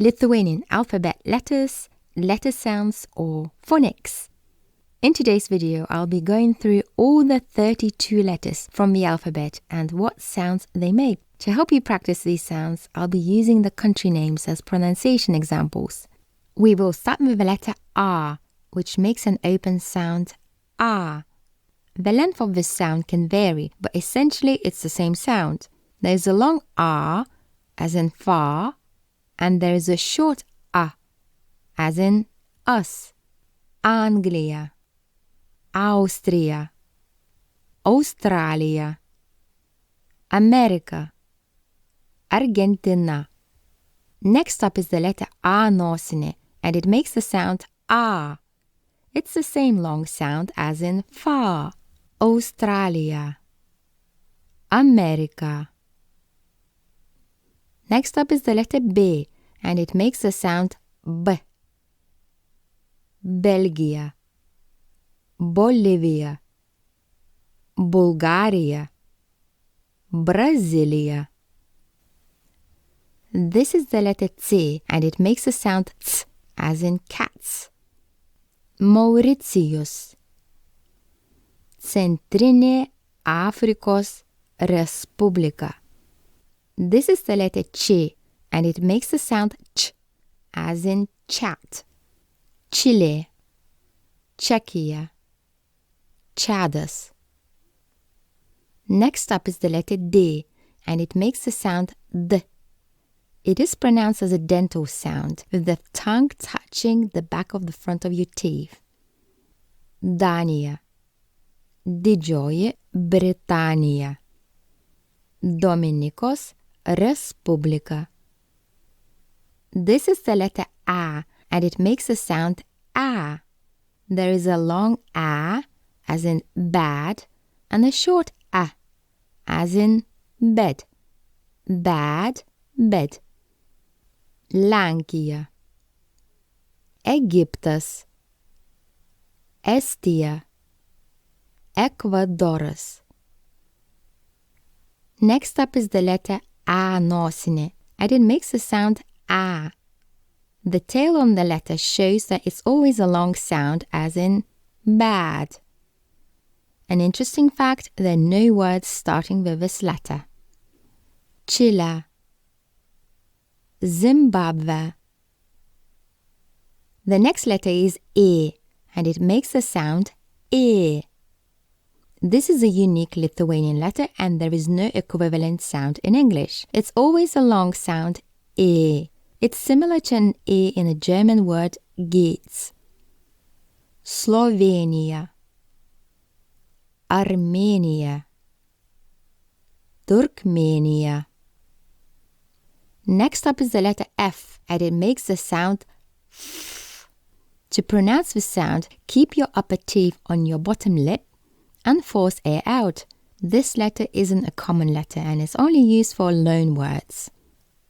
Lithuanian alphabet letters, letter sounds, or phonics. In today's video, I'll be going through all the 32 letters from the alphabet and what sounds they make. To help you practice these sounds, I'll be using the country names as pronunciation examples. We will start with the letter R, which makes an open sound ah. The length of this sound can vary, but essentially it's the same sound. There's a long R, as in far, and there's a short A, as in us. Anglia, Austria, Australia, America, Argentina. Next up is the letter A nosine, and it makes the sound A. It's the same long sound as in far. Australia, America. Next up is the letter B, and it makes the sound B. Belgia, Bolivia, Bulgaria, Brasilia. This is the letter C, and it makes the sound ts, as in cats. Mauritius, Centrinė Afrikos Respublika. This is the letter Ch, and it makes the sound ch, as in chat. Chile, Czechia, Chadas. Next up is the letter D, and it makes the sound D. It is pronounced as a dental sound, with the tongue touching the back of the front of your teeth. Dania, Didžioji Britanija, Dominikos Respublika. This is the letter A, and it makes the sound A. There is a long A, as in bad, and a short A, as in bed. Bad, bed. Lenkija, Egiptas, Estija, Ekvadoras. Next up is the letter A nosine, and it makes the sound A. The tail on the letter shows that it's always a long sound, as in bad. An interesting fact, there are no words starting with this letter. Chile, Zimbabwe. The next letter is E, and it makes the sound E. This is a unique Lithuanian letter, and there is no equivalent sound in English. It's always a long sound E. It's similar to an E in a German word geht's. Slovenia, Armenia, Turkmenia. Next up is the letter F, and it makes the sound F. To pronounce this sound, keep your upper teeth on your bottom lip and force air out. This letter isn't a common letter and is only used for loan words.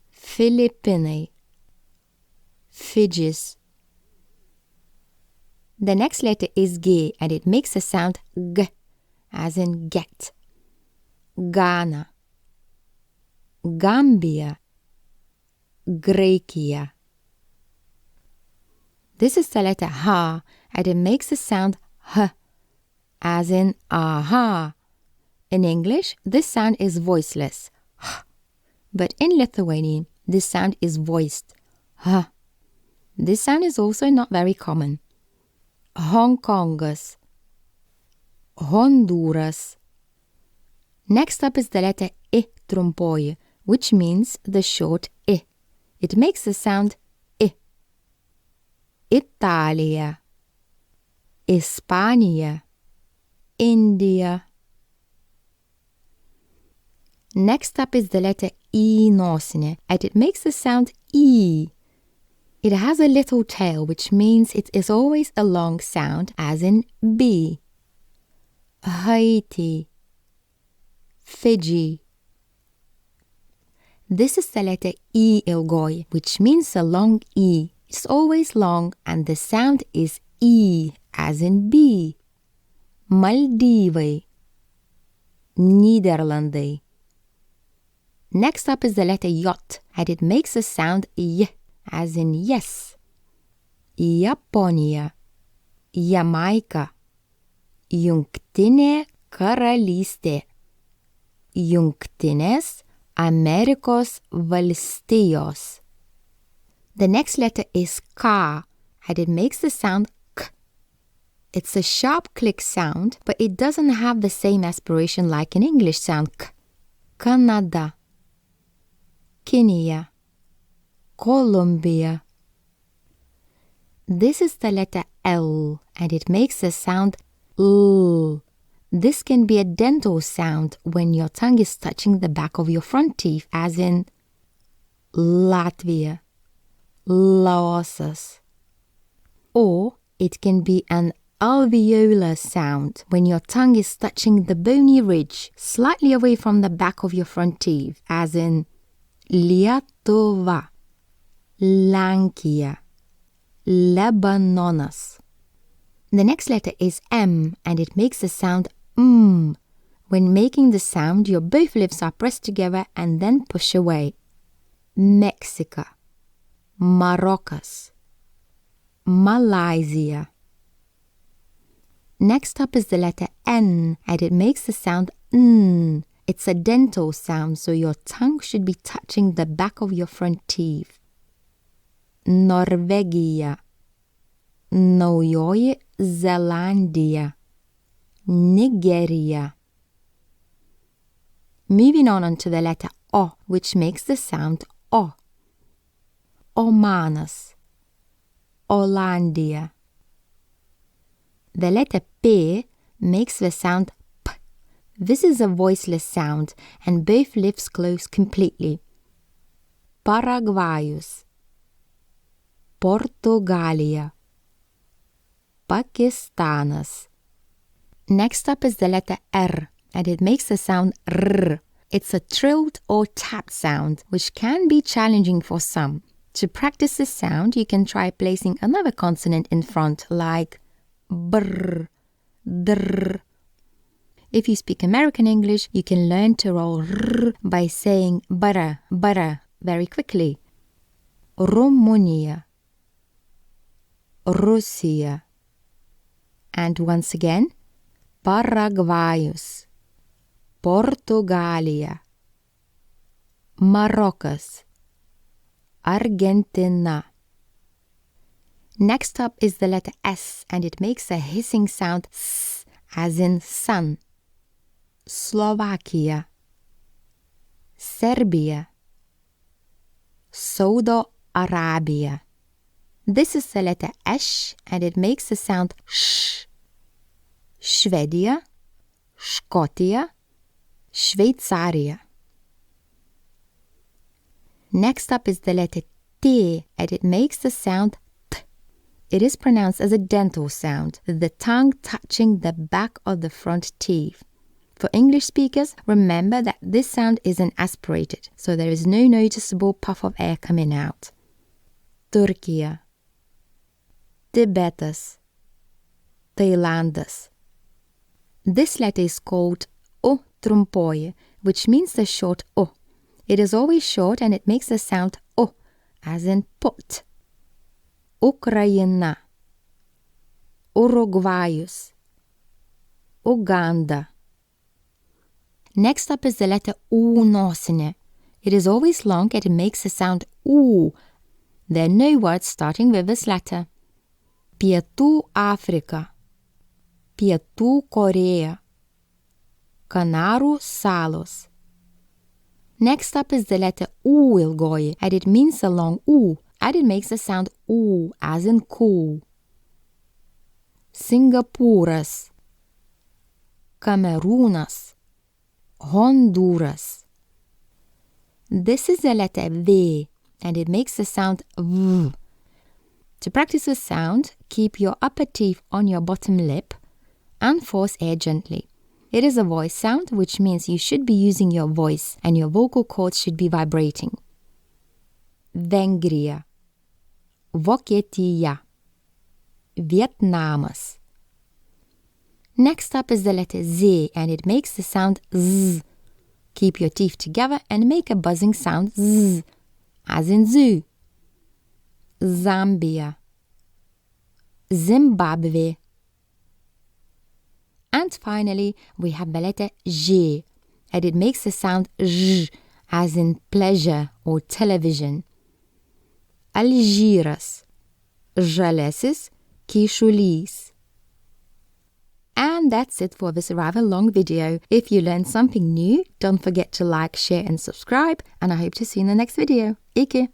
Philippines, Fijis. The next letter is G, and it makes the sound G, as in get. Ghana, Gambia, Graecia. This is the letter H, and it makes the sound H, as in aha. In English, this sound is voiceless, H, but in Lithuanian, this sound is voiced, H. This sound is also not very common. Hong Kongas, Honduras. Next up is the letter I trumpoji, which means the short I. It makes the sound I. Italia, Hispania, India. Next up is the letter E nosine, and it makes the sound E. It has a little tail, which means it is always a long sound, as in B. Haiti, Fiji. This is the letter E ilgoji, which means a long E. It's always long, and the sound is E, as in B. Maldyvai, Nyderlandai. Next up is the letter J, and it makes the sound Y, as in yes. Japonija, Jamaika, Jungtinė karalystė, Jungtinės Amerikos valstijos. The next letter is K, and it makes the sound K. It's a sharp click sound, but it doesn't have the same aspiration like an English sound K. Canada, Kenya, Colombia. This is the letter L, and it makes the sound L. This can be a dental sound when your tongue is touching the back of your front teeth, as in Latvia, Laosas. Or it can be an alveolar sound when your tongue is touching the bony ridge slightly away from the back of your front teeth, as in Lietuva, Lenkija, Lebanonas. The next letter is M, and it makes the sound When making the sound, your both lips are pressed together and then push away. Mexico, Marocos, Malaysia. Next up is the letter N, and it makes the sound N. It's a dental sound, so your tongue should be touching the back of your front teeth. Norvegija, Naujoji Zelandija, Nigeria. Moving on to the letter O, which makes the sound O. Omanas, Hollandia. The letter P makes the sound P. This is a voiceless sound, and both lips close completely. Paraguayus, Portugalia, Pakistanas. Next up is the letter R, and it makes the sound R. It's a trilled or tapped sound, which can be challenging for some. To practice this sound, you can try placing another consonant in front, like brr, drr. If you speak American English, you can learn to roll R by saying butter, butter very quickly. Romania, Russia. And once again, Paraguayus, Portugalia, Marocos, Argentina. Next up is the letter S, and it makes a hissing sound S, as in sun. Slovakia, Serbia, Saudi Arabia. This is the letter S, and it makes the sound sh. Švedija, Škotija, Šveicaria. Next up is the letter T, and it makes the sound T. It is pronounced as a dental sound, with the tongue touching the back of the front teeth. For English speakers, remember that this sound isn't aspirated, so there is no noticeable puff of air coming out. Turkija, Tibetas, Thailandas. This letter is called O trumpoje, which means the short O. It is always short, and it makes the sound O, as in pot. Ukraina, Uruguayus, Uganda. Next up is the letter U nosine. It is always long, and it makes the sound U. There are no words starting with this letter. Pietų Afrika, Pietų Korea, Kanarų salos. Next up is the letter U ilgoji, and it means a long U, and it makes the sound U, as in cool. Singapūras, Camerūnas, Honduras. This is the letter V, and it makes the sound V. To practice this sound, keep your upper teeth on your bottom lip and force air gently. It is a voice sound, which means you should be using your voice and your vocal cords should be vibrating. Vengrija, Vokietija, Vietnamas. Next up is the letter Z, and it makes the sound Z. Keep your teeth together and make a buzzing sound Z, as in zoo. Zambia, Zimbabwe. And finally, we have the letter G, and it makes the sound J, as in pleasure or television. Algiers, Žaliasis kyšulys. And that's it for this rather long video. If you learned something new, don't forget to like, share and subscribe, and I hope to see you in the next video. Iki!